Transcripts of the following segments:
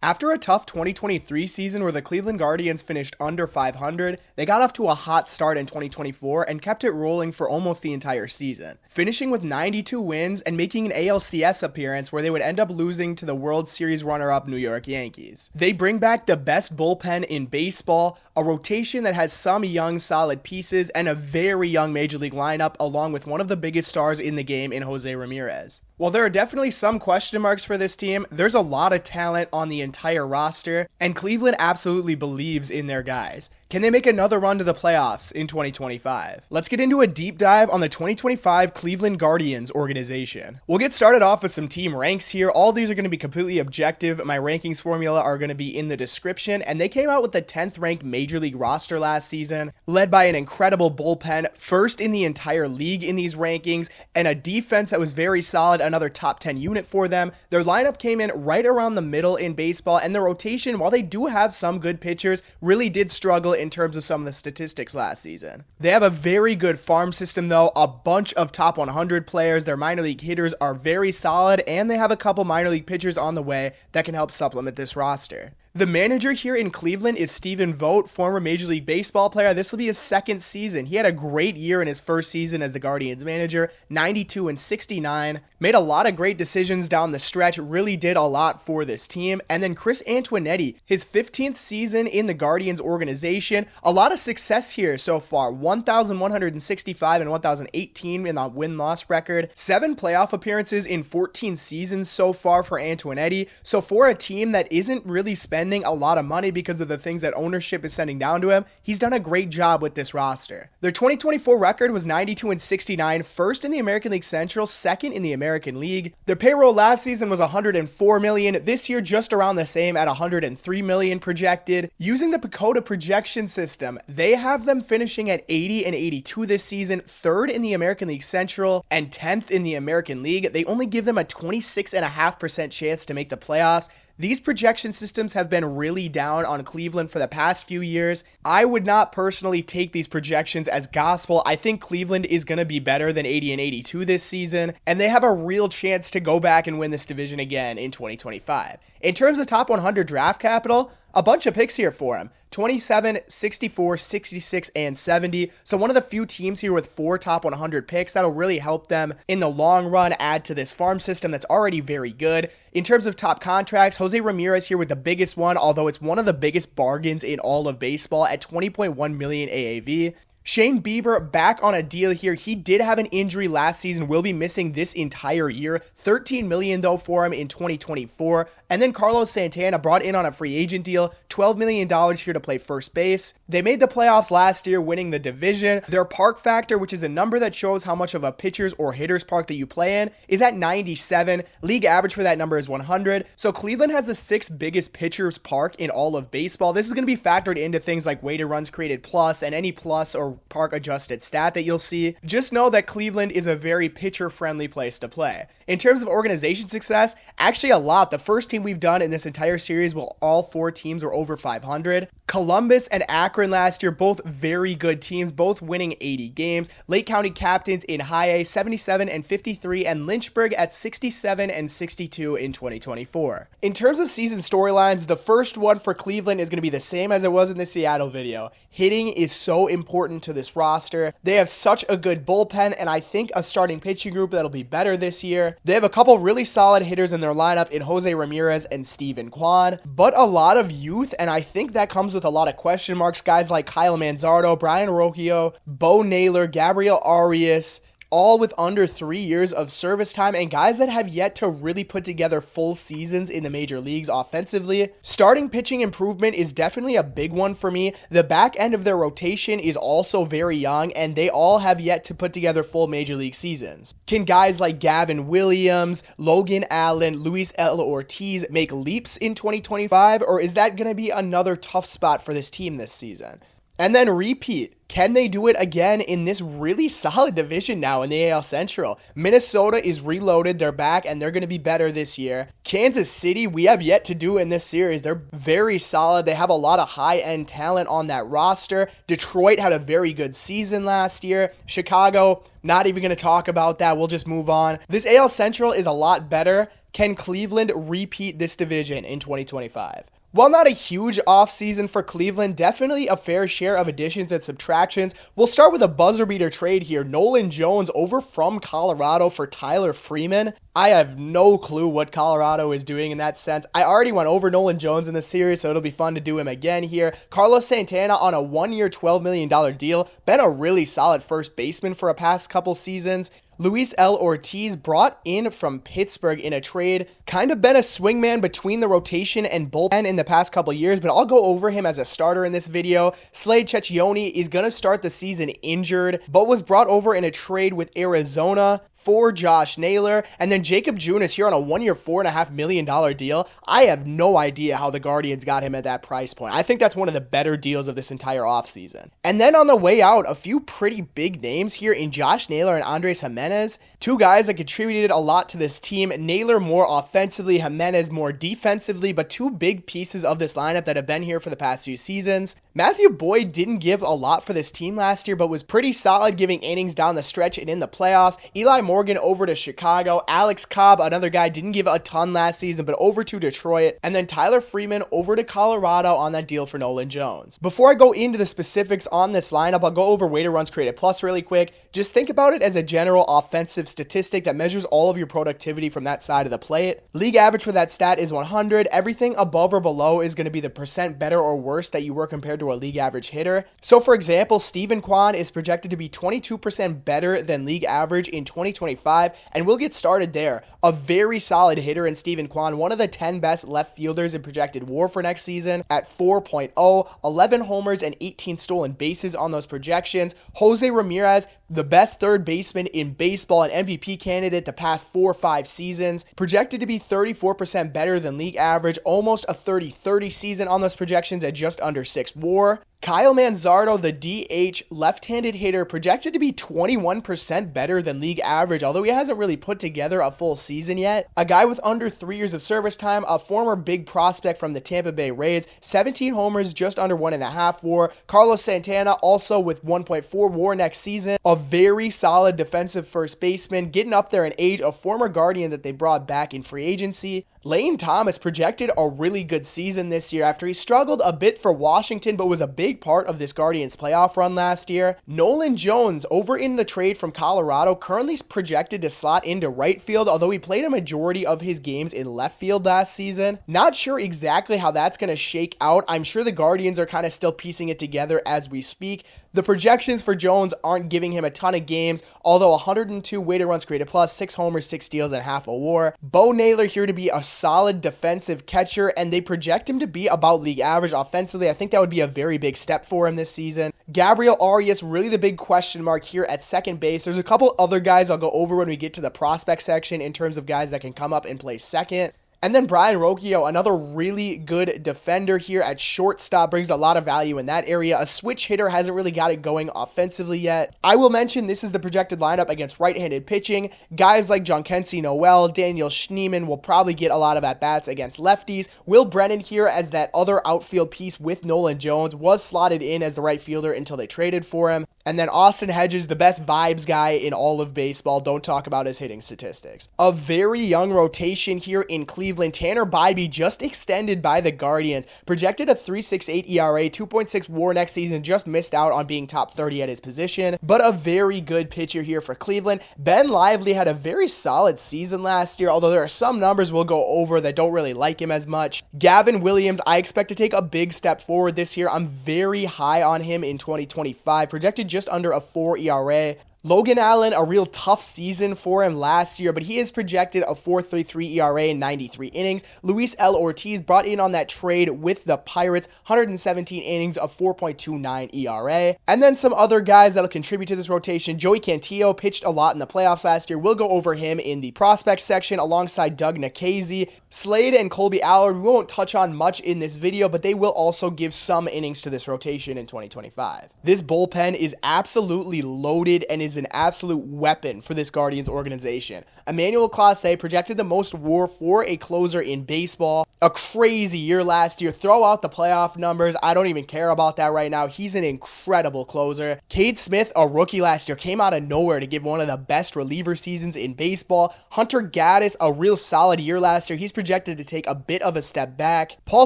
After a tough 2023 season where the Cleveland Guardians finished under 500, they got off to a hot start in 2024 and kept it rolling for almost the entire season, finishing with 92 wins and making an ALCS appearance where they would end up losing to the World Series runner-up New York Yankees. They bring back the best bullpen in baseball, a rotation that has some young solid pieces, and a very young Major League lineup along with one of the biggest stars in the game in Jose Ramirez. While there are definitely some question marks for this team, there's a lot of talent on the entire roster, and Cleveland absolutely believes in their guys. Can they make another run to the playoffs in 2025? Let's get into a deep dive on the 2025 Cleveland Guardians organization. We'll get started off with some team ranks here. All these are going to be completely objective. My rankings formula are going to be in the description, and they came out with the 10th ranked Major League roster last season, led by an incredible bullpen, first in the entire league in these rankings, and a defense that was very solid, another top 10 unit for them. Their lineup came in right around the middle in baseball, and the rotation, while they do have some good pitchers, really did struggle in terms of some of the statistics last season. They have a very good farm system though, a bunch of top 100 players, their minor league hitters are very solid, and they have a couple minor league pitchers on the way that can help supplement this roster. The manager here in Cleveland is Stephen Vogt, former Major League Baseball player. This will be his second season. He had a great year in his first season as the Guardians manager, 92 and 69. Made a lot of great decisions down the stretch, really did a lot for this team. And then Chris Antoinetti, his 15th season in the Guardians organization. A lot of success here so far, 1,165 and 1,018 in the win-loss record. 7 playoff appearances in 14 seasons so far for Antoinetti. So for a team that isn't really spending a lot of money because of the things that ownership is sending down to him, he's done a great job with this roster. Their 2024 record was 92 and 69, first in the American League Central, second in the American League. Their payroll last season was $104 million. This year, just around the same at $103 million projected. Using the PECOTA projection system, they have them finishing at 80 and 82 this season, third in the American League Central and 10th in the American League. They only give them a 26.5% chance to make the playoffs. These projection systems have been really down on Cleveland for the past few years. I would not personally take these projections as gospel. I think Cleveland is going to be better than 80 and 82 this season, and they have a real chance to go back and win this division again in 2025. In terms of top 100 draft capital, a bunch of picks here for him. 27, 64, 66, and 70. So one of the few teams here with 4 top 100 picks. That'll really help them in the long run add to this farm system that's already very good. In terms of top contracts, Jose Ramirez here with the biggest one, although it's one of the biggest bargains in all of baseball at $20.1 million AAV. Shane Bieber back on a deal here. He did have an injury last season, will be missing this entire year. $13 million though for him in 2024. And then Carlos Santana brought in on a free agent deal, $12 million here to play first base. They made the playoffs last year, winning the division. Their park factor, which is a number that shows how much of a pitcher's or hitter's park that you play in, is at 97. League average for that number is 100. So Cleveland has the 6th biggest pitcher's park in all of baseball. This is going to be factored into things like weighted runs created plus and any plus or park adjusted stat that you'll see. Just know that Cleveland is a very pitcher friendly place to play. In terms of organization success, actually a lot. The first team we've done in this entire series, well, all 4 teams were over 500. Columbus and Akron last year, both very good teams, both winning 80 games. Lake County captains in high A, 77 and 53, and Lynchburg at 67 and 62 in 2024. In terms of season storylines, the first one for Cleveland is going to be the same as it was in the Seattle video. Hitting is so important to this roster. They have such a good bullpen, and I think a starting pitching group that'll be better this year. They have a couple really solid hitters in their lineup in Jose Ramirez and Steven Kwan, but a lot of youth, and I think that comes with a lot of question marks. Guys like Kyle Manzardo, Brayan Rocchio, Bo Naylor, Gabriel Arias, all with under 3 years of service time, and guys that have yet to really put together full seasons in the major leagues offensively. Starting pitching improvement is definitely a big one for me. The back end of their rotation is also very young, and they all have yet to put together full major league seasons. Can guys like Gavin Williams, Logan Allen, Luis L. Ortiz make leaps in 2025, or is that going to be another tough spot for this team this season? And then repeat. Can they do it again in this really solid division now in the AL Central? Minnesota is reloaded. They're back, and they're going to be better this year. Kansas City, we have yet to do in this series. They're very solid. They have a lot of high-end talent on that roster. Detroit had a very good season last year. Chicago, not even going to talk about that. We'll just move on. This AL Central is a lot better. Can Cleveland repeat this division in 2025? While not a huge offseason for Cleveland, definitely a fair share of additions and subtractions. We'll start with a buzzer beater trade here. Nolan Jones over from Colorado for Tyler Freeman. I have no clue what Colorado is doing in that sense. I already went over Nolan Jones in the series, so it'll be fun to do him again here. Carlos Santana on a 1-year, $12 million deal. Been a really solid first baseman for a past couple seasons. Luis L. Ortiz brought in from Pittsburgh in a trade. Kind of been a swingman between the rotation and bullpen in the past couple years, but I'll go over him as a starter in this video. Slade Cechioni is going to start the season injured, but was brought over in a trade with Arizona for Josh Naylor, and then Jacob Junis here on a 1-year, $4.5 million deal. I have no idea how the Guardians got him at that price point. I think that's one of the better deals of this entire offseason. And then on the way out, a few pretty big names here in Josh Naylor and Andres Gimenez. Two guys that contributed a lot to this team. Naylor more offensively, Gimenez more defensively, but two big pieces of this lineup that have been here for the past few seasons. Matthew Boyd didn't give a lot for this team last year, but was pretty solid giving innings down the stretch and in the playoffs. Eli Morgan over to Chicago. Alex Cobb, another guy, didn't give a ton last season, but over to Detroit. And then Tyler Freeman over to Colorado on that deal for Nolan Jones. Before I go into the specifics on this lineup, I'll go over weighted runs created plus really quick. Just think about it as a general offensive statistic that measures all of your productivity from that side of the plate. League average for that stat is 100. Everything above or below is going to be the percent better or worse that you were compared to a league average hitter. So for example, Steven Kwan is projected to be 22% better than league average in 2025, and we'll get started there. A very solid hitter in Steven Kwan, one of the 10 best left fielders in projected WAR for next season at 4.0, 11 homers and 18 stolen bases on those projections. Jose Ramirez, the best third baseman in baseball, an MVP candidate the past 4 or 5 seasons, projected to be 34% better than league average, almost a 30-30 season on those projections at just under 6 WAR. Kyle Manzardo, the DH left-handed hitter, projected to be 21% better than league average, although he hasn't really put together a full season yet. A guy with under 3 years of service time, a former big prospect from the Tampa Bay Rays, 17 homers, just under 1.5 WAR. Carlos Santana, also with 1.4 WAR next season. A very solid defensive first baseman, getting up there in age, a former Guardian that they brought back in free agency. Lane Thomas projected a really good season this year after he struggled a bit for Washington, but was a big part of this Guardians playoff run last year. Nolan Jones, over in the trade from Colorado, currently projected to slot into right field, although he played a majority of his games in left field last season. Not sure exactly how that's going to shake out. I'm sure the Guardians are kind of still piecing it together as we speak. The projections for Jones aren't giving him a ton of games, although 102 weighted runs created plus, 6 homers, 6 steals, and half a WAR. Bo Naylor here to be a solid defensive catcher, and they project him to be about league average offensively. I think that would be a very big step for him this season. Gabriel Arias, really the big question mark here at second base. There's a couple other guys I'll go over when we get to the prospect section in terms of guys that can come up and play second. And then Brayan Rocchio, another really good defender here at shortstop, brings a lot of value in that area. A switch hitter, hasn't really got it going offensively yet. I will mention this is the projected lineup against right-handed pitching. Guys like Jhonkensy, Noel, Daniel Schneemann will probably get a lot of at-bats against lefties. Will Brennan here as that other outfield piece with Nolan Jones, was slotted in as the right fielder until they traded for him. And then Austin Hedges, the best vibes guy in all of baseball. Don't talk about his hitting statistics. A very young rotation here in Cleveland. Tanner Bibee just extended by the Guardians. Projected a 3.68 ERA, 2.6 WAR next season. Just missed out on being top 30 at his position. But a very good pitcher here for Cleveland. Ben Lively had a very solid season last year, although there are some numbers we'll go over that don't really like him as much. Gavin Williams, I expect to take a big step forward this year. I'm very high on him in 2025. Projected just under a 4 ERA. Logan Allen, a real tough season for him last year, but he is projected a 4.33 ERA in 93 innings. Luis L. Ortiz brought in on that trade with the Pirates, 117 innings of 4.29 ERA. And then some other guys that'll contribute to this rotation. Joey Cantillo pitched a lot in the playoffs last year. We'll go over him in the prospect section alongside Doug Nikhazy. Slade and Colby Allard, we won't touch on much in this video, but they will also give some innings to this rotation in 2025. This bullpen is absolutely loaded and is is an absolute weapon for this Guardians organization. Emmanuel Clase projected the most WAR for a closer in baseball. A crazy year last year. Throw out the playoff numbers. I don't even care about that right now. He's an incredible closer. Cade Smith, a rookie last year, came out of nowhere to give one of the best reliever seasons in baseball. Hunter Gaddis, a real solid year last year. He's projected to take a bit of a step back. Paul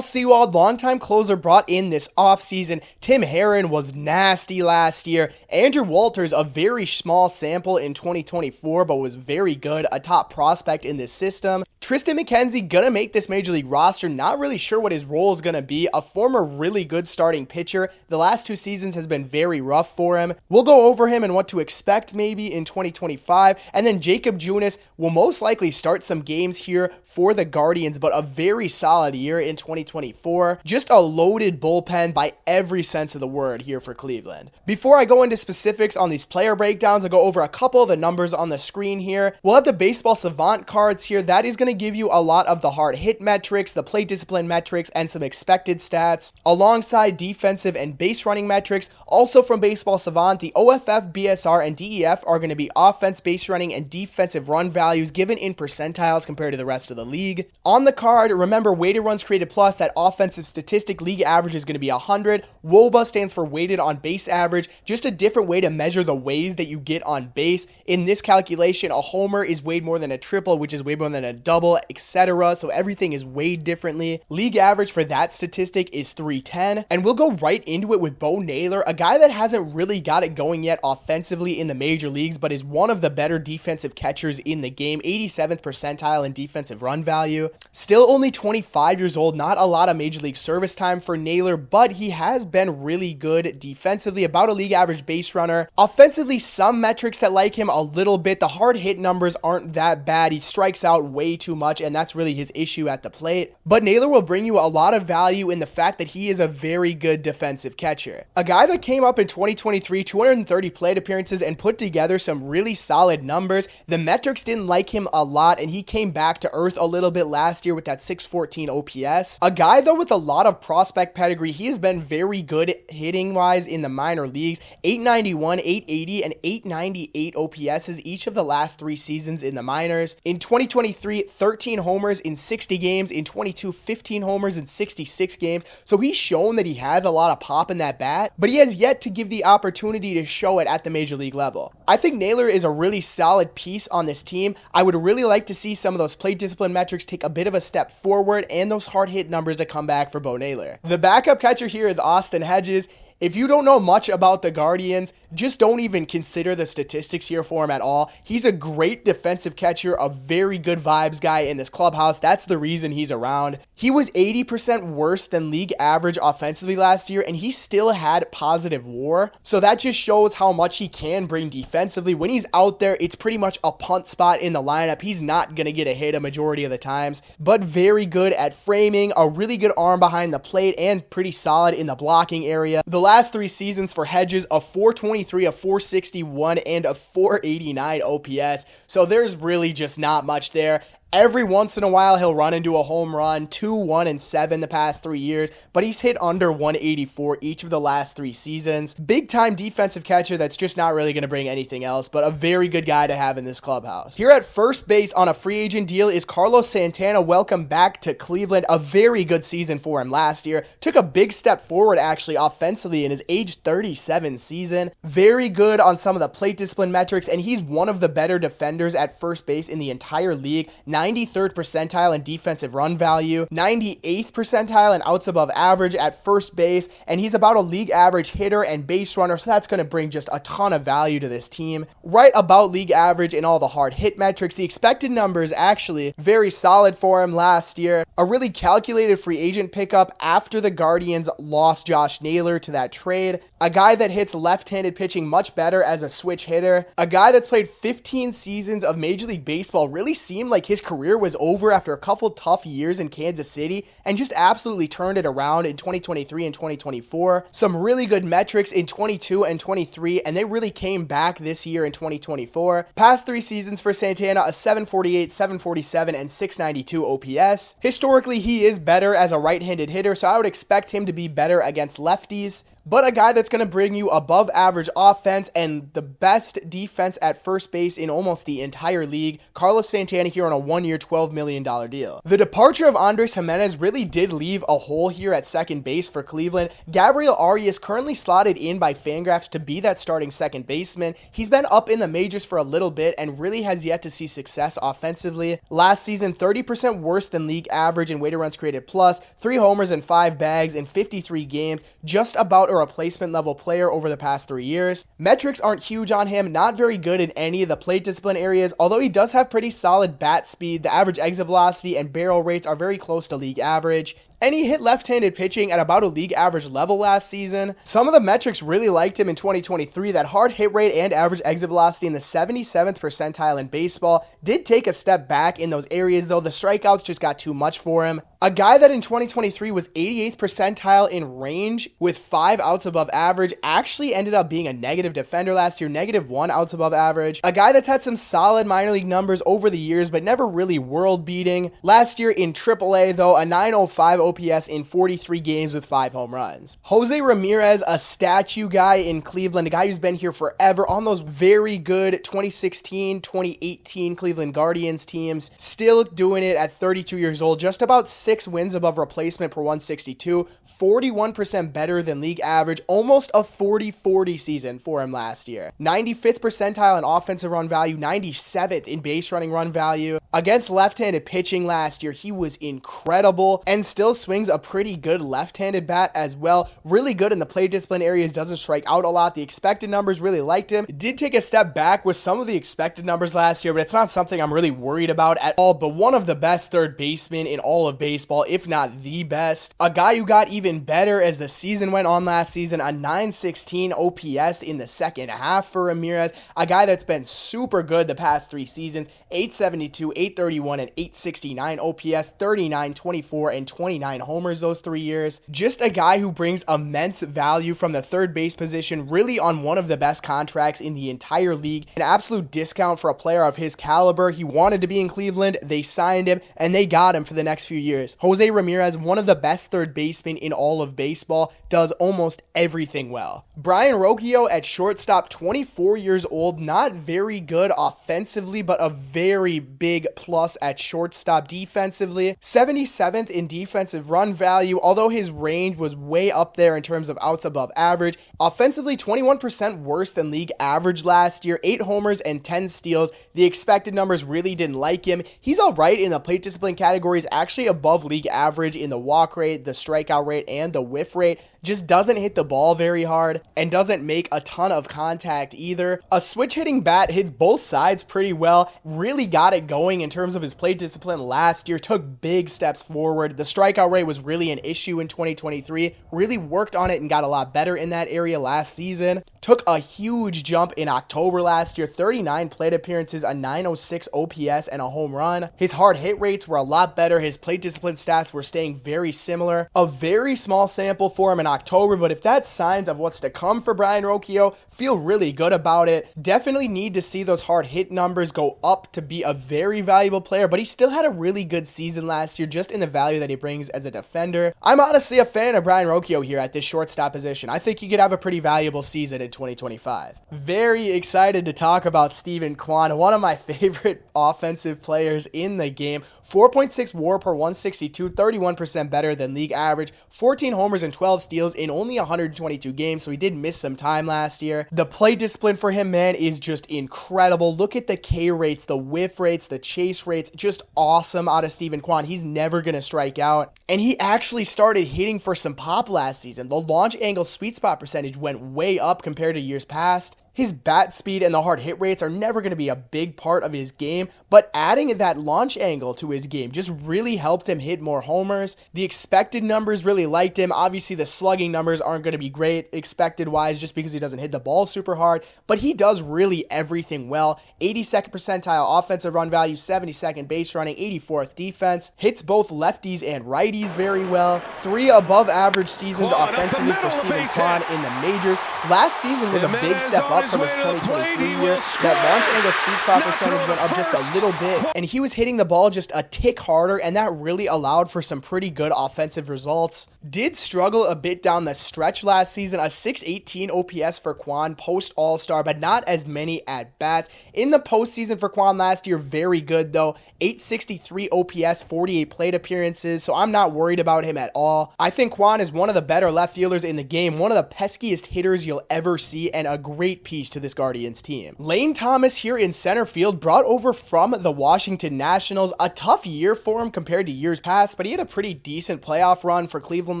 Sewald, longtime closer, brought in this offseason. Tim Herron was nasty last year. Andrew Walters, a very small sample in 2024, but was very good. A top prospect in this system. Tristan McKenzie gonna make this Major League roster. Not really sure what his role is gonna be. A former really good starting pitcher. The last 2 seasons has been very rough for him. We'll go over him and what to expect maybe in 2025. And then Jacob Junis will most likely start some games here for the Guardians, but a very solid year in 2024. Just a loaded bullpen by every sense of the word here for Cleveland. Before I go into specifics on these player breakdowns, I'll go over a couple of the numbers on the screen here. We'll have the baseball savant cards here. That is going to give you a lot of the hard hit metrics, the plate discipline metrics, and some expected stats, alongside defensive and base running metrics. Also from baseball savant, the OFF, BSR, and DEF are going to be offense, base running, and defensive run values given in percentiles compared to the rest of the league. On the card, remember weighted runs created plus, that offensive statistic league average is going to be 100. WOBA stands for weighted on base average, just a different way to measure the ways that you get on base. In this calculation, a homer is weighed more than a triple, which is weighed more than a double, etc. So everything is weighed differently. League average for that statistic is 310. And we'll go right into it with Bo Naylor, a guy that hasn't really got it going yet offensively in the major leagues, but is one of the better defensive catchers in the game. 87th percentile in defensive run value. Still only 25 years old, not a lot of major league service time for Naylor, but he has been really good defensively, about a league average base runner. Offensively, some metrics that like him a little bit. The hard hit numbers aren't that bad. He strikes out way too much, and that's really his issue at the plate. But Naylor will bring you a lot of value in the fact that he is a very good defensive catcher. A guy that came up in 2023, 230 plate appearances, and put together some really solid numbers. The metrics didn't like him a lot, and he came back to earth a little bit last year with that 614 OPS. A guy, though, with a lot of prospect pedigree. He has been very good hitting-wise in the minor leagues. 891, 880, and 898 OPSs each of the last 3 seasons in the minors. In 2023, 13 homers in 60 games. In 22, 15 homers in 66 games. So he's shown that he has a lot of pop in that bat, but he has yet to give the opportunity to show it at the major league level. I think Naylor is a really solid piece on this team. I would really like to see some of those plate discipline metrics take a bit of a step forward and those hard hit numbers to come back for Bo Naylor. The backup catcher here is Austin Hedges. If you don't know much about the Guardians, just don't even consider the statistics here for him at all. He's a great defensive catcher, a very good vibes guy in this clubhouse. That's the reason he's around. He was 80% worse than league average offensively last year, and he still had positive WAR. So that just shows how much he can bring defensively. When he's out there, it's pretty much a punt spot in the lineup. He's not going to get a hit a majority of the times, but very good at framing, a really good arm behind the plate, and pretty solid in the blocking area. The last 3 seasons for Hedges, a 423, a 461, and a 489 OPS. So there's really just not much there. Every once in a while, he'll run into a home run, 2, 1, and 7 the past 3 years, but he's hit under 184 each of the last 3 seasons. Big time defensive catcher that's just not really going to bring anything else, but a very good guy to have in this clubhouse. Here at first base on a free agent deal is Carlos Santana. Welcome back to Cleveland. A very good season for him last year. Took a big step forward actually offensively in his age 37 season. Very good on some of the plate discipline metrics, and he's one of the better defenders at first base in the entire league. 93rd percentile in defensive run value, 98th percentile in outs above average at first base, and he's about a league average hitter and base runner, so that's going to bring just a ton of value to this team. Right about league average in all the hard hit metrics. The expected numbers actually very solid for him last year. A really calculated free agent pickup after the Guardians lost Josh Naylor to that trade. A guy that hits left-handed pitching much better as a switch hitter. A guy that's played 15 seasons of Major League Baseball. Really seemed like his career was over after a couple tough years in Kansas City and just absolutely turned it around in 2023 and 2024. Some really good metrics in 22 and 23, and they really came back this year in 2024. Past 3 seasons for Santana, a 748, 747, and 692 OPS. Historically, he is better as a right-handed hitter, so I would expect him to be better against lefties. but a guy that's going to bring you above average offense and the best defense at first base in almost the entire league. Carlos Santana here on a 1-year, $12 million deal. The departure of Andres Gimenez really did leave a hole here at second base for Cleveland. Gabriel Arias currently slotted in by Fangraphs to be that starting second baseman. He's been up in the majors for a little bit and really has yet to see success offensively. Last season, 30% worse than league average in weighted runs created plus, 3 homers and 5 bags in 53 games, just about a replacement level player over the past 3 years. Metrics aren't huge on him, not very good in any of the plate discipline areas, although he does have pretty solid bat speed. The average exit velocity and barrel rates are very close to league average. And he hit left-handed pitching at about a league average level last season. Some of the metrics really liked him in 2023. That hard hit rate and average exit velocity in the 77th percentile in baseball did take a step back in those areas, though the strikeouts just got too much for him. A guy that in 2023 was 88th percentile in range with 5 outs above average actually ended up being a negative defender last year, -1 outs above average. A guy that's had some solid minor league numbers over the years, but never really world beating. Last year in AAA, though, a 905 OPS in 43 games with 5 home runs. Jose Ramirez, a statue guy in Cleveland, a guy who's been here forever on those very good 2016, 2018 Cleveland Guardians teams, still doing it at 32 years old, just about 6 wins above replacement per 162, 41% better than league average, almost a 40-40 season for him last year. 95th percentile in offensive run value, 97th in base running run value. Against left-handed pitching last year, he was incredible and still swings a pretty good left-handed bat as well. Really good in the plate discipline areas, doesn't strike out a lot. The expected numbers really liked him. Did take a step back with some of the expected numbers last year, but it's not something I'm really worried about at all. But one of the best third basemen in all of baseball, if not the best. A guy who got even better as the season went on last season, a 916 OPS in the second half for Ramirez. A guy that's been super good the past 3 seasons, 872, 831, and 869 OPS, 39, 24, and 29 homers those 3 years. Just a guy who brings immense value from the third base position, really on one of the best contracts in the entire league. An absolute discount for a player of his caliber. He wanted to be in Cleveland, they signed him, and they got him for the next few years. Jose Ramirez, one of the best third basemen in all of baseball, does almost everything well. Brayan Rocchio at shortstop, 24 years old, not very good offensively, but a very big plus at shortstop defensively. 77th in defensive run value, although his range was way up there in terms of outs above average. Offensively, 21% worse than league average last year, 8 homers and 10 steals. The expected numbers really didn't like him. He's all right in the plate discipline categories, actually above league average in the walk rate, the strikeout rate, and the whiff rate. Just doesn't hit the ball very hard and doesn't make a ton of contact either. A switch hitting bat, hits both sides pretty well, really got it going in terms of his plate discipline last year, took big steps forward. The strikeout rate was really an issue in 2023, really worked on it and got a lot better in that area last season. Took a huge jump in October last year, 39 plate appearances, a 906 OPS, and a home run. His hard hit rates were a lot better. His plate discipline stats were staying very similar. A very small sample for him in October, but if that's signs of what's to come for Brayan Rocchio, feel really good about it. Definitely need to see those hard hit numbers go up to be a very valuable player, but he still had a really good season last year just in the value that he brings as a defender. I'm honestly a fan of Brayan Rocchio here at this shortstop position. I think he could have a pretty valuable season in 2025. Very excited to talk about Steven Kwan, one of my favorite offensive players in the game. 4.6 WAR per 162, 31% better than league average, 14 homers and 12 steals in only 122 games, so he did miss some time last year. The play discipline for him, man, is just incredible. Look at the K rates, the whiff rates, the chase rates, just awesome out of Steven Kwan. He's never going to strike out, and he actually started hitting for some pop last season. The launch angle sweet spot percentage went way up compared to years past. His bat speed and the hard hit rates are never going to be a big part of his game, but adding that launch angle to his game just really helped him hit more homers. The expected numbers really liked him. Obviously, the slugging numbers aren't going to be great expected-wise just because he doesn't hit the ball super hard, but he does really everything well. 82nd percentile offensive run value, 72nd base running, 84th defense. Hits both lefties and righties very well. 3 above-average seasons offensively for Steven Kwan in the majors. Last season was a big step up from his 2023 year. That launch angle sweet spot percentage went up just a little bit, and he was hitting the ball just a tick harder, and that really allowed for some pretty good offensive results. Did struggle a bit down the stretch last season, a 618 OPS for Kwan post All-Star, but not as many at-bats. In the postseason for Kwan last year, very good though, 863 OPS, 48 plate appearances, so I'm not worried about him at all. I think Kwan is one of the better left fielders in the game, one of the peskiest hitters you'll ever see, and a great piece to this Guardians team. Lane Thomas here in center field, brought over from the Washington Nationals. A tough year for him compared to years past, but he had a pretty decent playoff run for Cleveland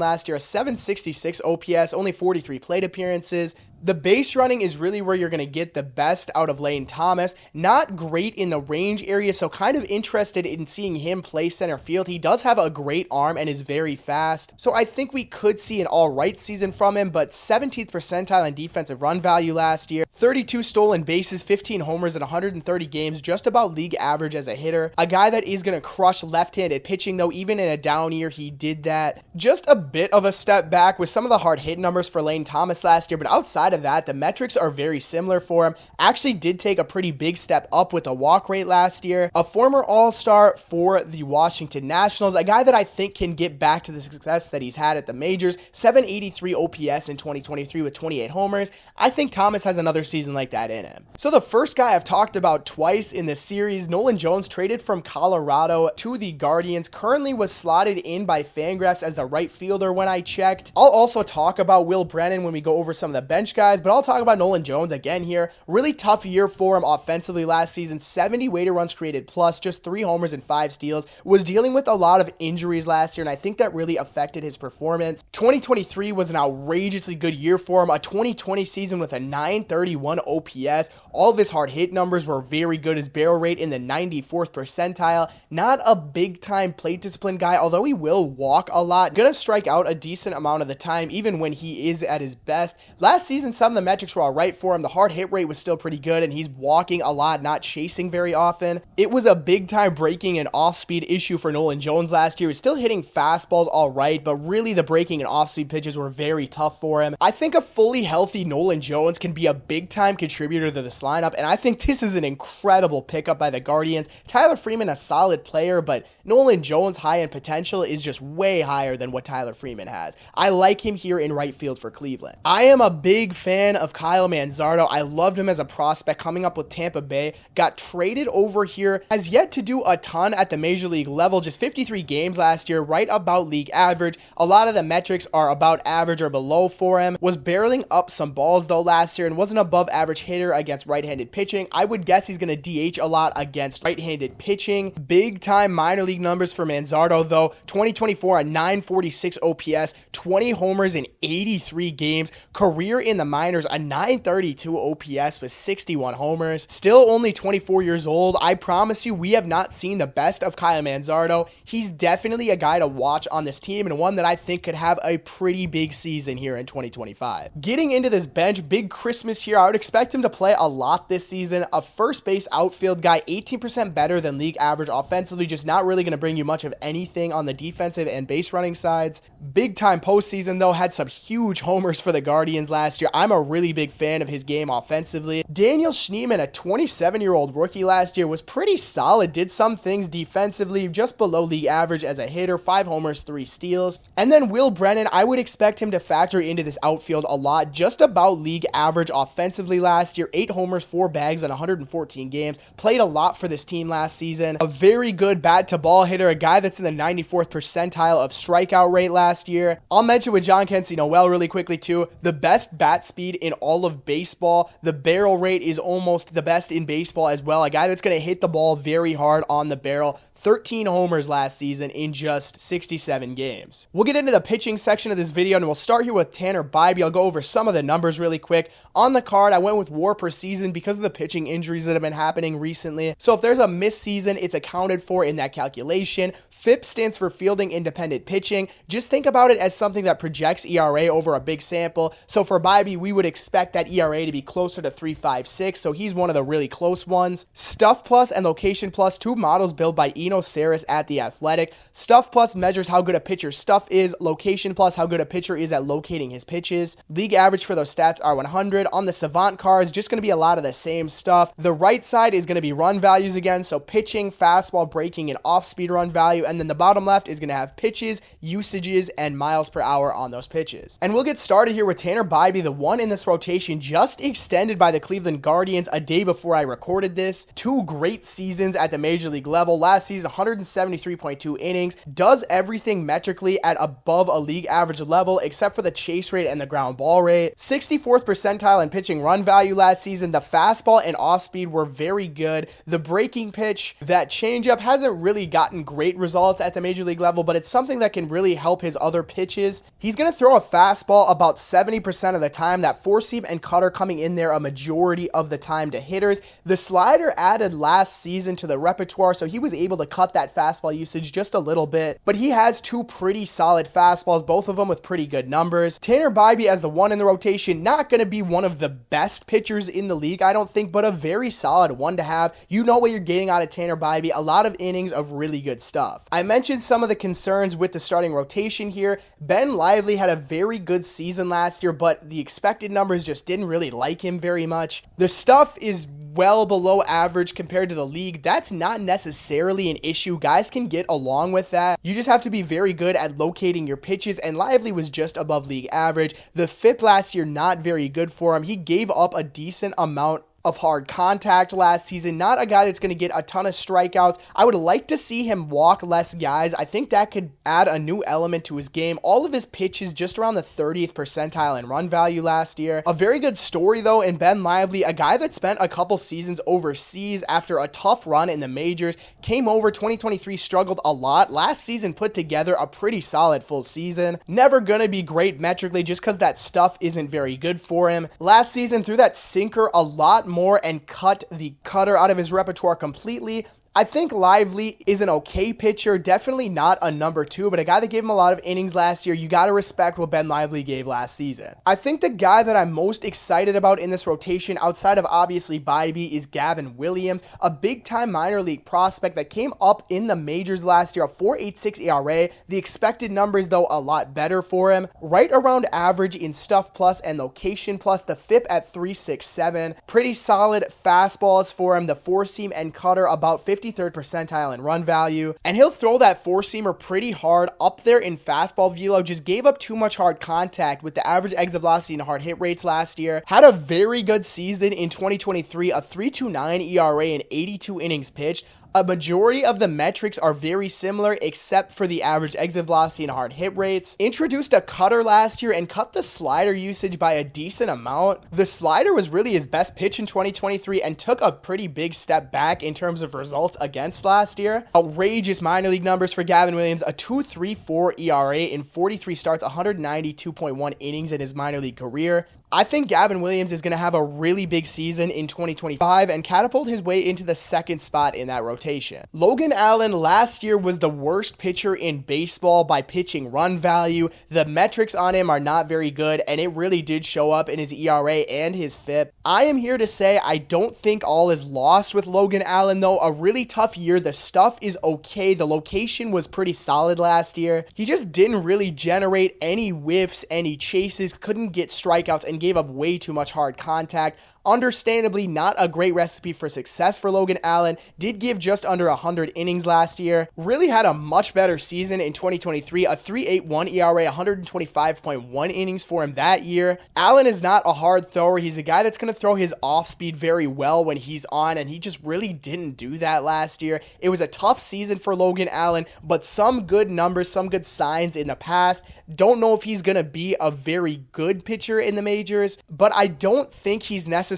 last year, a 766 OPS, only 43 plate appearances. The base running is really where you're going to get the best out of Lane Thomas. Not great in the range area, so kind of interested in seeing him play center field. He does have a great arm and is very fast, so I think we could see an all-right season from him, but 17th percentile in defensive run value last year, 32 stolen bases, 15 homers in 130 games, just about league average as a hitter. A guy that is going to crush left-handed pitching, though, even in a down year, he did that. Just a bit of a step back with some of the hard hit numbers for Lane Thomas last year, but outside of that, the metrics are very similar for him. Actually did take a pretty big step up with the walk rate last year. A former All-Star for the Washington Nationals, a guy that I think can get back to the success that he's had at the majors. 783 OPS in 2023 with 28 homers. I think Thomas has another season like that in him. So the first guy I've talked about twice in this series, Nolan Jones, traded from Colorado to the Guardians, currently was slotted in by Fangraphs as the right fielder when I checked. I'll also talk about Will Brennan when we go over some of the bench guys, but I'll talk about Nolan Jones again here. Really tough year for him offensively last season, 70 weighted runs created plus, just 3 homers and 5 steals. Was dealing with a lot of injuries last year, and I think that really affected his performance. 2023 was an outrageously good year for him, a 2020 season with a 931 OPS. All of his hard hit numbers were very good. His barrel rate in the 94th percentile. Not a big time plate discipline guy, although he will walk a lot. Gonna strike out a decent amount of the time, even when he is at his best. Last season, some of the metrics were all right for him. The hard hit rate was still pretty good, and he's walking a lot, not chasing very often. It was a big time breaking and off speed issue for Nolan Jones last year. He was still hitting fastballs all right, but really the breaking and off speed pitches were very tough for him. I think a fully healthy Nolan Jones can be a big time contributor to this lineup, and I think this is an incredible pickup by the Guardians. Tyler Freeman, a solid player, but Nolan Jones' high end potential is just way higher than what Tyler Freeman has. I like him here in right field for Cleveland. I am a big fan of Kyle Manzardo. I loved him as a prospect coming up with Tampa Bay. Got traded over here. Has yet to do a ton at the major league level. Just 53 games last year, right about league average. A lot of the metrics are about average or below for him. Was barreling up some balls though last year and was an above average hitter against right-handed pitching. I would guess he's going to DH a lot against right-handed pitching. Big time minor league numbers for Manzardo though. 2024, a 946 OPS, 20 homers in 83 games. Career in the minors, a 932 OPS with 61 homers. Still only 24 years old. I promise you, we have not seen the best of Kyle Manzardo. He's definitely a guy to watch on this team and one that I think could have a pretty big season here in 2025. Getting into this bench, big Christmas here. I would expect him to play a lot this season. A first base outfield guy, 18% better than league average offensively, just not really going to bring you much of anything on the defensive and base running sides. Big time postseason though, had some huge homers for the Guardians last year. I'm a really big fan of his game offensively. Daniel Schneemann, a 27-year-old rookie last year, was pretty solid, did some things defensively, just below league average as a hitter, 5 homers, 3 steals. And then Will Brennan, I would expect him to factor into this outfield a lot, just about league average offensively last year, 8 homers, 4 bags in 114 games, played a lot for this team last season. A very good bat to ball hitter, a guy that's in the 94th percentile of strikeout rate last year. I'll mention with Jhonkensy Noel really quickly too, the best bat speed in all of baseball. The barrel rate is almost the best in baseball as well. A guy that's going to hit the ball very hard on the barrel. 13 homers last season in just 67 games. We'll get into the pitching section of this video, and we'll start here with Tanner Bibee. I'll go over some of the numbers really quick. On the card, I went with WAR per season because of the pitching injuries that have been happening recently. So if there's a missed season, it's accounted for in that calculation. FIP stands for fielding independent pitching. Just think about it as something that projects ERA over a big sample. So for Bibee, we would expect that ERA to be closer to 3.56, so he's one of the really close ones. Stuff Plus and Location Plus, 2 models built by Eno Saris at The Athletic. Stuff Plus measures how good a pitcher's stuff is. Location Plus, how good a pitcher is at locating his pitches. League average for those stats are 100. On the Savant Savant cards, just going to be a lot of the same stuff. The right side is going to be run values again, so pitching, fastball, breaking, and off-speed run value, and then the bottom left is going to have pitches, usages, and miles per hour on those pitches. And we'll get started here with Tanner Bibee, the one in this rotation just extended by the Cleveland Guardians a day before I recorded this. 2 great seasons at the major league level. Last season, 173.2 innings, does everything metrically at above a league average level except for the chase rate and the ground ball rate. 64th percentile in pitching run value last season. The fastball and off speed were very good. The breaking pitch, that changeup, hasn't really gotten great results at the major league level, but it's something that can really help his other pitches. He's going to throw a fastball about 70% of the time, that 4-seam and cutter coming in there a majority of the time to hitters. The slider added last season to the repertoire, so he was able to cut that fastball usage just a little bit, but he has 2 pretty solid fastballs, both of them with pretty good numbers. Tanner Bibee as the one in the rotation, not going to be one of the best pitchers in the league, I don't think, but a very solid one to have. You know what you're getting out of Tanner Bibee, a lot of innings of really good stuff. I mentioned some of the concerns with the starting rotation here. Ben Lively had a very good season last year, but the expected numbers just didn't really like him very much. The stuff is well below average compared to the league. That's not necessarily an issue. Guys can get along with that. You just have to be very good at locating your pitches, and Lively was just above league average. The FIP last year, not very good for him. He gave up a decent amount of hard contact last season. Not a guy that's going to get a ton of strikeouts. I would like to see him walk less guys. I think that could add a new element to his game. All of his pitches just around the 30th percentile in run value last year. A very good story though in Ben Lively, a guy that spent a couple seasons overseas after a tough run in the majors, came over 2023, struggled a lot. Last season put together a pretty solid full season. Never going to be great metrically just because that stuff isn't very good for him. Last season threw that sinker a lot more and cut the cutter out of his repertoire completely. I think Lively is an okay pitcher, definitely not a number 2, but a guy that gave him a lot of innings last year. You got to respect what Ben Lively gave last season. I think the guy that I'm most excited about in this rotation, outside of obviously Bibee, is Gavin Williams, a big-time minor league prospect that came up in the majors last year, a 4.86 ERA. The expected numbers, though, a lot better for him. Right around average in stuff plus and location plus, the FIP at 3.67. Pretty solid fastballs for him, the 4-seam and cutter about 53rd percentile in run value, and he'll throw that 4-seamer pretty hard up there in fastball velo. Just gave up too much hard contact with the average exit velocity and hard hit rates last year. Had a very good season in 2023, a 3.29 ERA and 82 innings pitched. A majority of the metrics are very similar except for the average exit velocity and hard hit rates. Introduced a cutter last year and cut the slider usage by a decent amount. The slider was really his best pitch in 2023 and took a pretty big step back in terms of results against last year. Outrageous minor league numbers for Gavin Williams, a 2.34 ERA in 43 starts, 192.1 innings in his minor league career. I think Gavin Williams is going to have a really big season in 2025 and catapult his way into the 2nd spot in that rotation. Logan Allen last year was the worst pitcher in baseball by pitching run value. The metrics on him are not very good, and it really did show up in his ERA and his FIP. I am here to say I don't think all is lost with Logan Allen, though. A really tough year. The stuff is okay. The location was pretty solid last year. He just didn't really generate any whiffs, any chases, couldn't get strikeouts, and gave up way too much hard contact. Understandably, not a great recipe for success for Logan Allen. Did give just under 100 innings last year. Really had a much better season in 2023. A 3.81 ERA, 125.1 innings for him that year. Allen is not a hard thrower. He's a guy that's going to throw his off speed very well when he's on, and he just really didn't do that last year. It was a tough season for Logan Allen, but some good numbers, some good signs in the past. Don't know if he's going to be a very good pitcher in the majors, but I don't think he's necessarily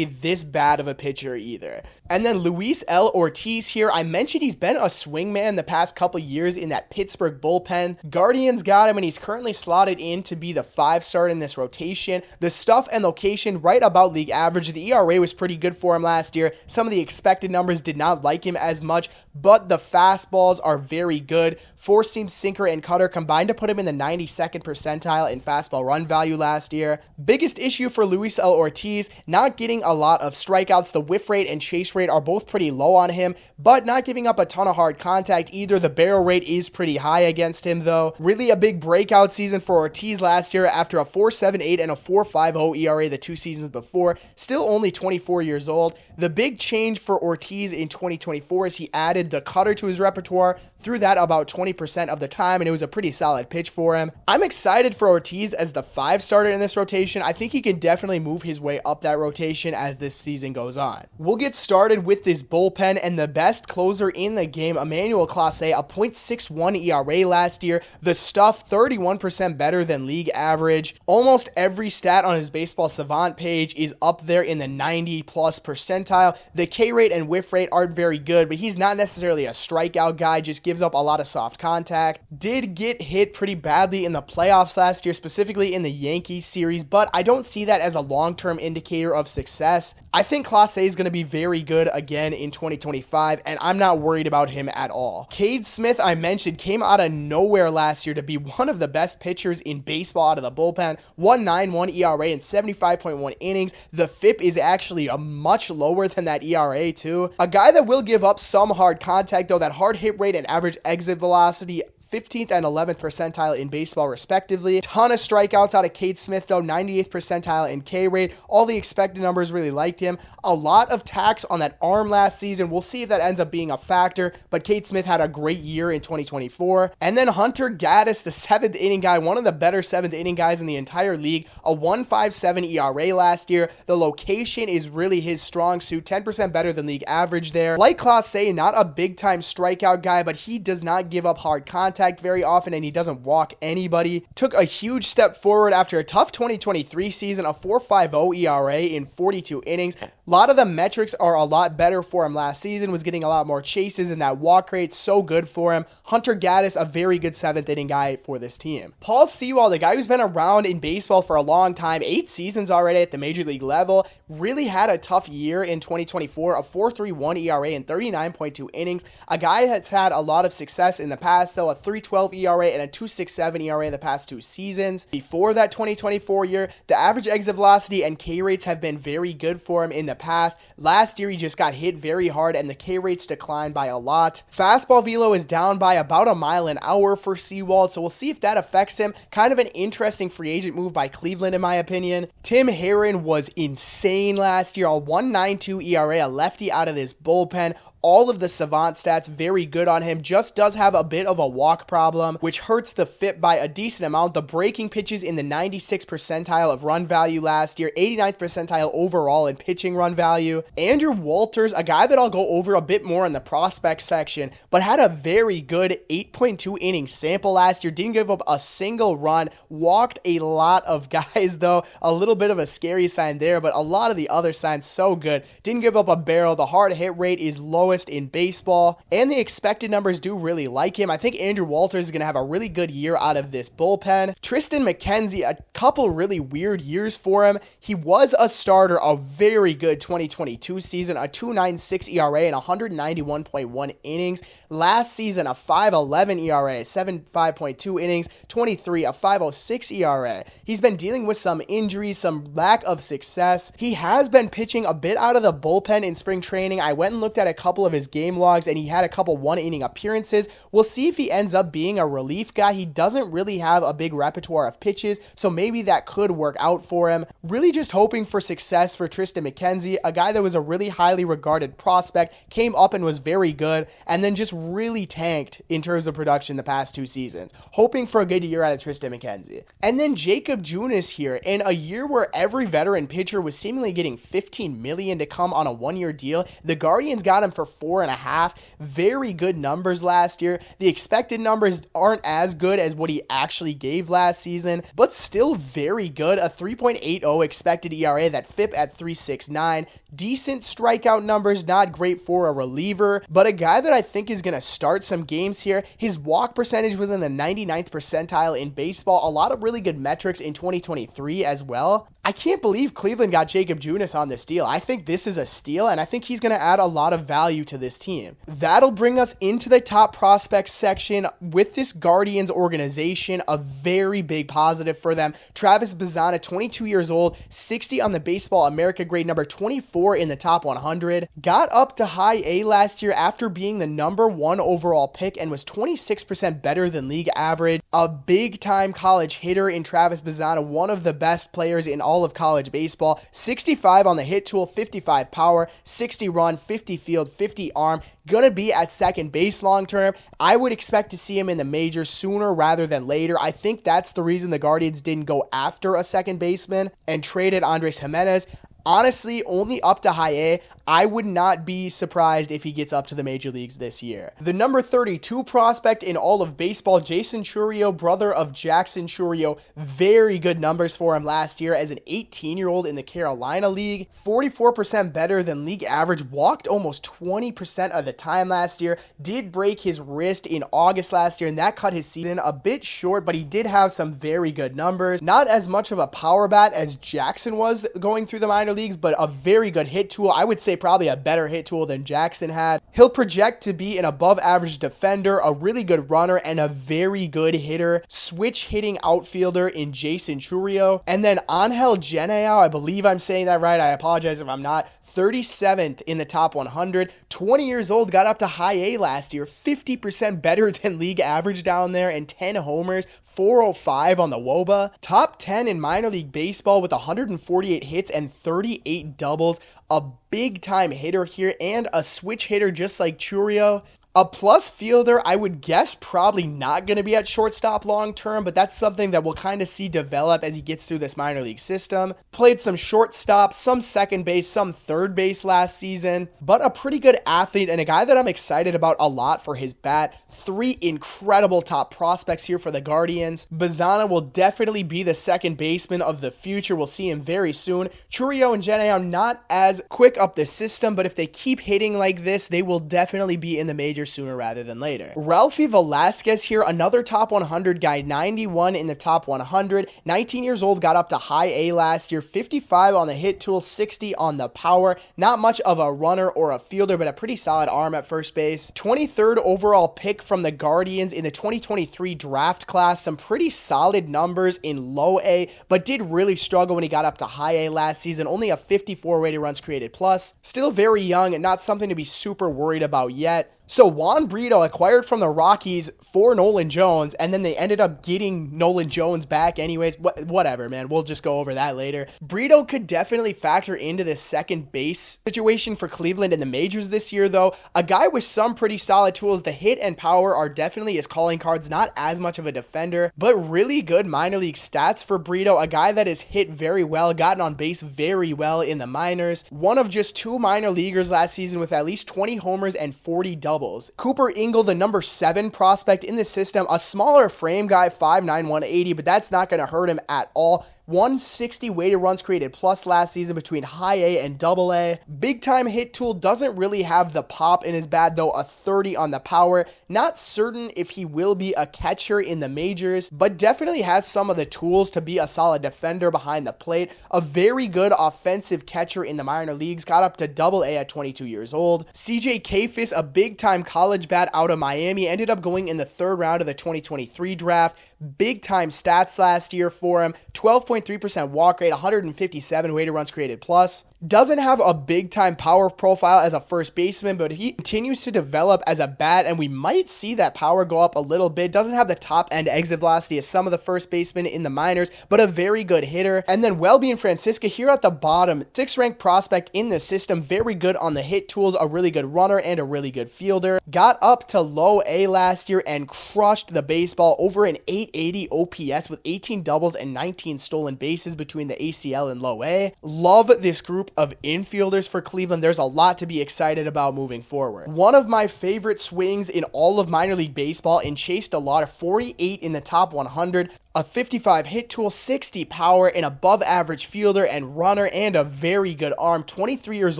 this bad of a pitcher either. And then Luis L. Ortiz here. I mentioned he's been a swingman the past couple years in that Pittsburgh bullpen. Guardians got him, and he's currently slotted in to be the 5-star in this rotation. The stuff and location right about league average. The ERA was pretty good for him last year. Some of the expected numbers did not like him as much, but the fastballs are very good. 4-seam, sinker, and cutter combined to put him in the 92nd percentile in fastball run value last year. Biggest issue for Luis L. Ortiz, not getting a lot of strikeouts. The whiff rate and chase rate are both pretty low on him, but not giving up a ton of hard contact either. The barrel rate is pretty high against him though. Really a big breakout season for Ortiz last year after a 4.78 and a 4.50 ERA the 2 seasons before. Still only 24 years old. The big change for Ortiz in 2024 is he added the cutter to his repertoire, threw that about 20% of the time, and it was a pretty solid pitch for him. I'm excited for Ortiz as the 5 starter in this rotation. I think he can definitely move his way up that rotation as this season goes on. We'll get started with this bullpen, and the best closer in the game, Emmanuel Clase, a .61 ERA last year. The stuff, 31% better than league average. Almost every stat on his Baseball Savant page is up there in the 90 plus percentile. The K rate and whiff rate aren't very good, but he's not necessarily a strikeout guy, just gives up a lot of soft contact. Did get hit pretty badly in the playoffs last year, specifically in the Yankees series, but I don't see that as a long-term indicator of success. I think Clase is going to be very good again in 2025, and I'm not worried about him at all. Cade Smith, I mentioned, came out of nowhere last year to be one of the best pitchers in baseball out of the bullpen. 1.91 ERA in 75.1 innings. The FIP is actually a much lower than that ERA too. A guy that will give up some hard contact though. That hard hit rate and average exit velocity, 15th and 11th percentile in baseball respectively. Ton of strikeouts out of Cade Smith though, 98th percentile in K rate. All the expected numbers really liked him. A lot of tax on that arm last season. We'll see if that ends up being a factor, but Cade Smith had a great year in 2024. And then Hunter Gaddis, the 7th inning guy, one of the better 7th inning guys in the entire league, a 1.57 ERA last year. The location is really his strong suit, 10% better than league average there. Like Clase, not a big time strikeout guy, but he does not give up hard contact very often, and he doesn't walk anybody. Took a huge step forward after a tough 2023 season, a 4.50 ERA in 42 innings. A lot of the metrics are a lot better for him last season, was getting a lot more chases, and that walk rate so good for him. Hunter Gaddis, a very good 7th inning guy for this team. Paul Sewald, the guy who's been around in baseball for a long time, 8 seasons already at the major league level, really had a tough year in 2024, a 4.31 ERA in 39.2 innings. A guy that's had a lot of success in the past though, a 3.12 ERA and a 2.67 ERA the past 2 seasons. Before that 2024 year, the average exit velocity and K rates have been very good for him in the past. Last year, he just got hit very hard and the K rates declined by a lot. Fastball velo is down by about a mile an hour for Sewald, so we'll see if that affects him. Kind of an interesting free agent move by Cleveland, in my opinion. Tim Herrin was insane last year, a 1.92 ERA, a lefty out of this bullpen. All of the Savant stats very good on him, just does have a bit of a walk problem, which hurts the FIP by a decent amount. The breaking pitches in the 96th percentile of run value last year, 89th percentile overall in pitching run value. Andrew Walters, a guy that I'll go over a bit more in the prospect section, but had a very good 8.2 inning sample last year, didn't give up a single run, walked a lot of guys though, a little bit of a scary sign there, but a lot of the other signs so good. Didn't give up a barrel, the hard hit rate is lowest in baseball, and the expected numbers do really like him. I think Andrew Walters is going to have a really good year out of this bullpen. Tristan McKenzie, a couple really weird years for him. He was a starter, a very good 2022 season, a 2.96 ERA and 191.1 innings. Last season, a 5.11 ERA, 7.5.2 innings, 23, a 5.06 ERA. He's been dealing with some injuries, some lack of success. He has been pitching a bit out of the bullpen in spring training. I went and looked at a couple of his game logs, and he had a couple 1-inning appearances. We'll see if he ends up being a relief guy. He doesn't really have a big repertoire of pitches, so maybe that could work out for him. Really just hoping for success for Tristan McKenzie, a guy that was a really highly regarded prospect, came up and was very good, and then just really tanked in terms of production the past 2 seasons. Hoping for a good year out of Tristan McKenzie. And then Jacob Junis here, in a year where every veteran pitcher was seemingly getting $15 million to come on a 1-year deal, the Guardians got him for 4.5. Very good numbers last year. The expected numbers aren't as good as what he actually gave last season, but still very good. A 3.80 expected ERA, that FIP at 3.69. Decent strikeout numbers, not great for a reliever, but a guy that I think is going to start some games here. His walk percentage was in the 99th percentile in baseball. A lot of really good metrics in 2023 as well. I can't believe Cleveland got Jacob Junis on this deal. I think this is a steal, and I think he's going to add a lot of value value to this team. That'll bring us into the top prospects section. With this Guardians organization, a very big positive for them. Travis Bazzana, 22 years old, 60 on the Baseball America grade, number 24 in the top 100. Got up to high A last year after being the number 1 overall pick and was 26% better than league average. A big time college hitter in Travis Bazzana, one of the best players in all of college baseball. 65 on the hit tool, 55 power, 60 run, 50 field, 50 arm. Gonna be at second base long term. I would expect to see him in the majors sooner rather than later. I think that's the reason the Guardians didn't go after a second baseman and traded Andres Gimenez. Honestly, only up to high A. I would not be surprised if he gets up to the major leagues this year. The number 32 prospect in all of baseball, Jason Chourio, brother of Jackson Chourio. Very good numbers for him last year as an 18-year-old in the Carolina League. 44% better than league average. Walked almost 20% of the time last year. Did break his wrist in August last year, and that cut his season a bit short, but he did have some very good numbers. Not as much of a power bat as Jackson was going through the minor leagues, but a very good hit tool. I would say probably a better hit tool than Jackson had. He'll project to be an above average defender, a really good runner, and a very good hitter. Switch hitting outfielder in Jason Chourio. And then Angel Genao, I believe I'm saying that right. I apologize if I'm not. 37th in the top 100, 20 years old, got up to high A last year, 50% better than league average down there, and 10 homers, 405 on the WOBA. Top 10 in minor league baseball with 148 hits and 38 doubles. A big time hitter here and a switch hitter just like Chourio. A plus fielder, I would guess probably not going to be at shortstop long term, but that's something that we'll kind of see develop as he gets through this minor league system. Played some shortstop, some second base, some third base last season, but a pretty good athlete and a guy that I'm excited about a lot for his bat. 3 incredible top prospects here for the Guardians. Bazzana will definitely be the second baseman of the future. We'll see him very soon. Chourio and Genao not as quick up the system, but if they keep hitting like this, they will definitely be in the major sooner rather than later. Ralphie Velasquez here, another top 100 guy, 91 in the top 100, 19 years old, got up to high A last year, 55 on the hit tool, 60 on the power. Not much of a runner or a fielder, but a pretty solid arm at first base. 23rd overall pick from the Guardians in the 2023 draft class. Some pretty solid numbers in low A, but did really struggle when he got up to high A last season. Only a 54 weighted runs created plus. Still very young and not something to be super worried about yet. So Juan Brito acquired from the Rockies for Nolan Jones, and then they ended up getting Nolan Jones back anyways. Whatever, man. We'll just go over that later. Brito could definitely factor into this second base situation for Cleveland in the majors this year, though. A guy with some pretty solid tools. The hit and power are definitely his calling cards. Not as much of a defender, but really good minor league stats for Brito. A guy that has hit very well, gotten on base very well in the minors. One of just 2 minor leaguers last season with at least 20 homers and 40 doubles. Cooper Ingle, the number 7 prospect in the system, a smaller frame guy, 5'9", 180, but that's not going to hurt him at all. 160 weighted runs created plus last season between high A and double A. Big time hit tool, doesn't really have the pop in his bat though, a 30 on the power. Not certain if he will be a catcher in the majors, but definitely has some of the tools to be a solid defender behind the plate. A very good offensive catcher in the minor leagues, got up to double A at 22 years old. CJ Kayfis, a big time college bat out of Miami, ended up going in the 3rd round of the 2023 draft. Big time stats last year for him. 12.3% walk rate, 157 weighted runs created plus. Doesn't have a big time power profile as a first baseman, but he continues to develop as a bat, and we might see that power go up a little bit. Doesn't have the top end exit velocity as some of the first basemen in the minors, but a very good hitter. And then Welby and Francisca here at the bottom, 6th ranked prospect in the system, very good on the hit tools, a really good runner and a really good fielder. Got up to low A last year and crushed the baseball, over an 880 OPS with 18 doubles and 19 stolen bases between the ACL and low A. Love this group of infielders for Cleveland. There's a lot to be excited about moving forward. One of my favorite swings in all of minor league baseball, and chased a lot of 48 in the top 100. a 55 hit tool, 60 power, an above average fielder and runner, and a very good arm. 23 years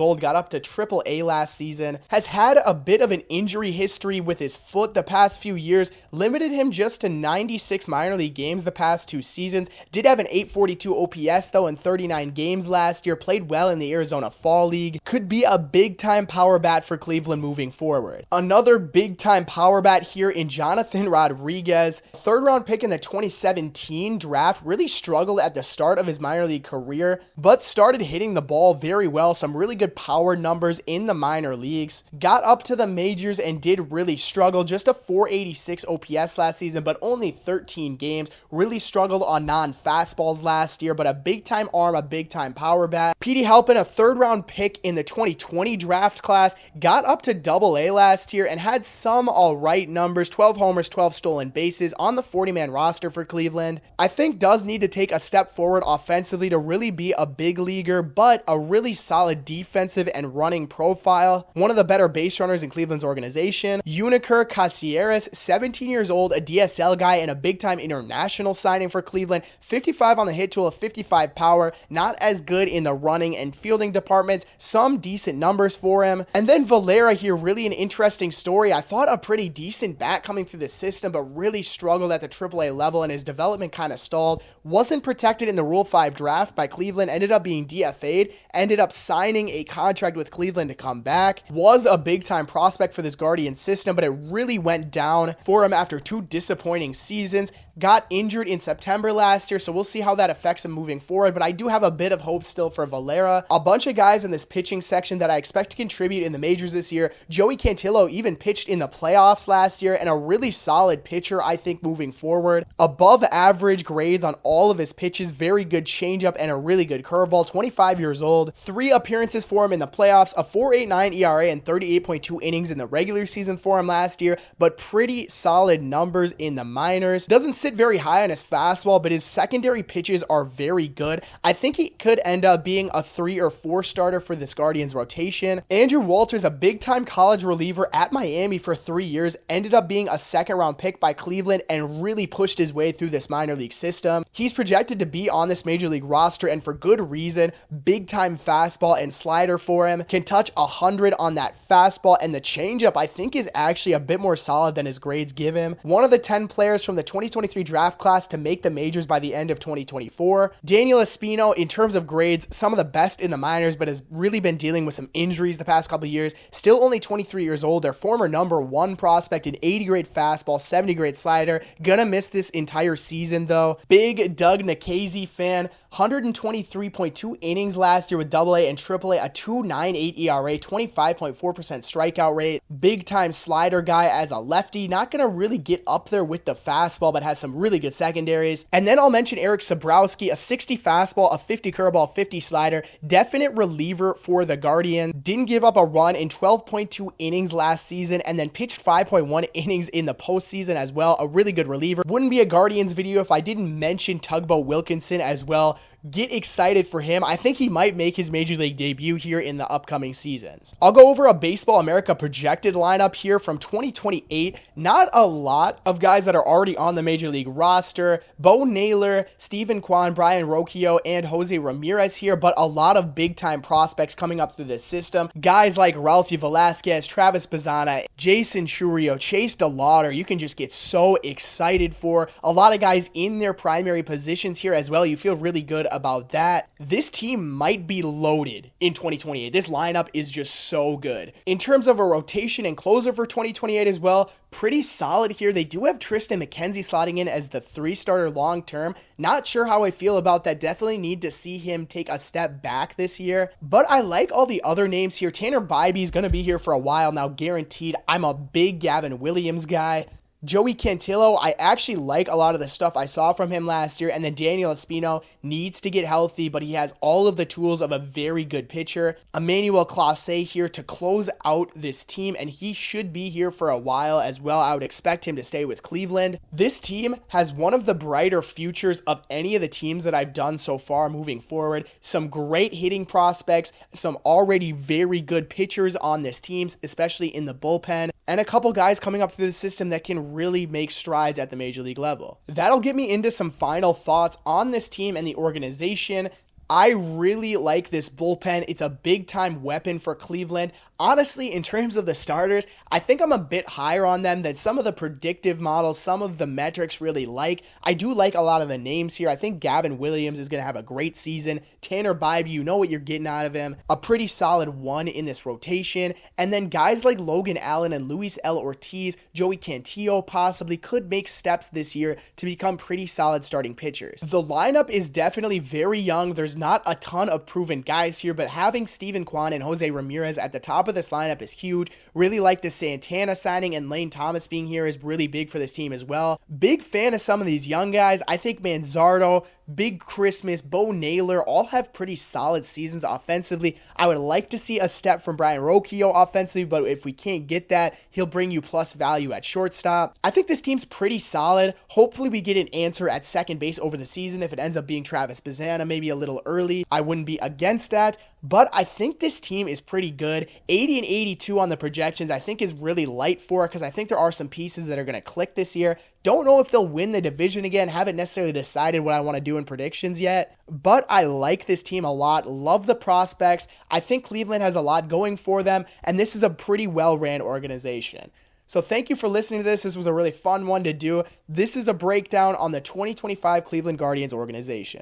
old, got up to AAA last season, has had a bit of an injury history with his foot the past few years, limited him just to 96 minor league games the past 2 seasons, did have an 842 OPS though in 39 games last year, played well in the Arizona Fall League, could be a big time power bat for Cleveland moving forward. Another big time power bat here in Jonathan Rodriguez, 3rd round pick in the 2017 draft, really struggled at the start of his minor league career, but started hitting the ball very well, some really good power numbers in the minor leagues, got up to the majors and did really struggle, just a 486 OPS last season, but only 13 games, really struggled on non-fastballs last year, but a big time arm, a big time power bat. Petey Halpin, a 3rd round pick in the 2020 draft class, got up to AA last year and had some alright numbers, 12 homers, 12 stolen bases on the 40-man roster for Cleveland. I think does need to take a step forward offensively to really be a big leaguer, but a really solid defensive and running profile. One of the better base runners in Cleveland's organization. Juniker Caceres, 17 years old, a DSL guy and a big time international signing for Cleveland. 55 on the hit tool, 55 power, not as good in the running and fielding departments, some decent numbers for him. And then Valera here, really an interesting story. I thought a pretty decent bat coming through the system, but really struggled at the AAA level and his development kind of stalled. Wasn't protected in the Rule 5 draft by Cleveland, ended up being DFA'd, ended up signing a contract with Cleveland to come back. Was a big time prospect for this Guardian system, but it really went down for him after 2 disappointing seasons. Got injured in September last year, so we'll see how that affects him moving forward, but I do have a bit of hope still for Valera. A bunch of guys in this pitching section that I expect to contribute in the majors this year. Joey Cantillo even pitched in the playoffs last year, and a really solid pitcher, I think, moving forward. Above average grades on all of his pitches, very good changeup and a really good curveball. 25 years old, 3 appearances for him in the playoffs, a 4.89 ERA and 38.2 innings in the regular season for him last year, but pretty solid numbers in the minors. Doesn't sit very high on his fastball, but his secondary pitches are very good. I think he could end up being a 3 or 4 starter for this Guardians rotation. Andrew Walters, a big time college reliever at Miami for 3 years, ended up being a 2nd round pick by Cleveland and really pushed his way through this minor league system. He's projected to be on this major league roster, and for good reason. Big time fastball and slider for him, can touch 100 on that fastball, and the changeup I think is actually a bit more solid than his grades give him. One of the 10 players from the 2023 draft class to make the majors by the end of 2024. Daniel Espino, in terms of grades, some of the best in the minors, but has really been dealing with some injuries the past couple of years. Still only 23 years old. Their former number 1 prospect, an 80 grade fastball, 70 grade slider. Gonna miss this entire season though. Big Doug Nikhazy fan. 123.2 innings last year with AA and AAA, a 2.98 ERA, 25.4% strikeout rate. Big time slider guy as a lefty, not gonna really get up there with the fastball, but has some really good secondaries. And then I'll mention Eric Sabrowski, a 60 fastball, a 50 curveball, 50 slider, definite reliever for the Guardian. Didn't give up a run in 12.2 innings last season, and then pitched 5.1 innings in the postseason as well. A really good reliever. Wouldn't be a Guardians video if I didn't mention Tugboat Wilkinson as well. Get excited for him. I think he might make his major league debut here in the upcoming seasons. I'll go over a Baseball America projected lineup here from 2028. Not a lot of guys that are already on the major league roster. Bo Naylor, Stephen Kwan, Brayan Rocchio, and Jose Ramirez here, but a lot of big time prospects coming up through this system. Guys like Ralphie Velasquez, Travis Bazzana, Jason Churio, Chase DeLauder, you can just get so excited for. A lot of guys in their primary positions here as well. You feel really good about that. This team might be loaded in 2028. This lineup is just so good. In terms of a rotation and closer for 2028 as well, pretty solid here. They do have Tristan McKenzie slotting in as the 3 starter long term. Not sure how I feel about that. Definitely need to see him take a step back this year. But I like all the other names here. Tanner Bibee is going to be here for a while now, guaranteed. I'm a big Gavin Williams guy. Joey Cantillo, I actually like a lot of the stuff I saw from him last year, and then Daniel Espino needs to get healthy, but he has all of the tools of a very good pitcher. Emmanuel Clase here to close out this team, and he should be here for a while as well. I would expect him to stay with Cleveland. This team has one of the brighter futures of any of the teams that I've done so far moving forward. Some great hitting prospects, some already very good pitchers on this team, especially in the bullpen, and a couple guys coming up through the system that can really make strides at the major league level. That'll get me into some final thoughts on this team and the organization. I really like this bullpen. It's a big time weapon for Cleveland. Honestly, in terms of the starters, I think I'm a bit higher on them than some of the predictive models, some of the metrics really like. I do like a lot of the names here. I think Gavin Williams is going to have a great season. Tanner Bibee, you know what you're getting out of him. A pretty solid one in this rotation. And then guys like Logan Allen and Luis L. Ortiz, Joey Cantillo possibly could make steps this year to become pretty solid starting pitchers. The lineup is definitely very young. There's not a ton of proven guys here, but having Steven Kwan and Jose Ramirez at the top of this lineup is huge. Really like the Santana signing, and Lane Thomas being here is really big for this team as well. Big fan of some of these young guys. I think Manzardo, Big Christmas, Bo Naylor all have pretty solid seasons offensively. I would like to see a step from Brayan Rocchio offensively, but if we can't get that, he'll bring you plus value at shortstop. I think this team's pretty solid. Hopefully we get an answer at second base over the season. If it ends up being Travis Bazzana, maybe a little early, I wouldn't be against that. But I think this team is pretty good. 80 and 82 on the projections I think is really light for it, because I think there are some pieces that are going to click this year. Don't know if they'll win the division again. Haven't necessarily decided what I want to do in predictions yet. But I like this team a lot. Love the prospects. I think Cleveland has a lot going for them. And this is a pretty well-ran organization. So thank you for listening to this. This was a really fun one to do. This is a breakdown on the 2025 Cleveland Guardians organization.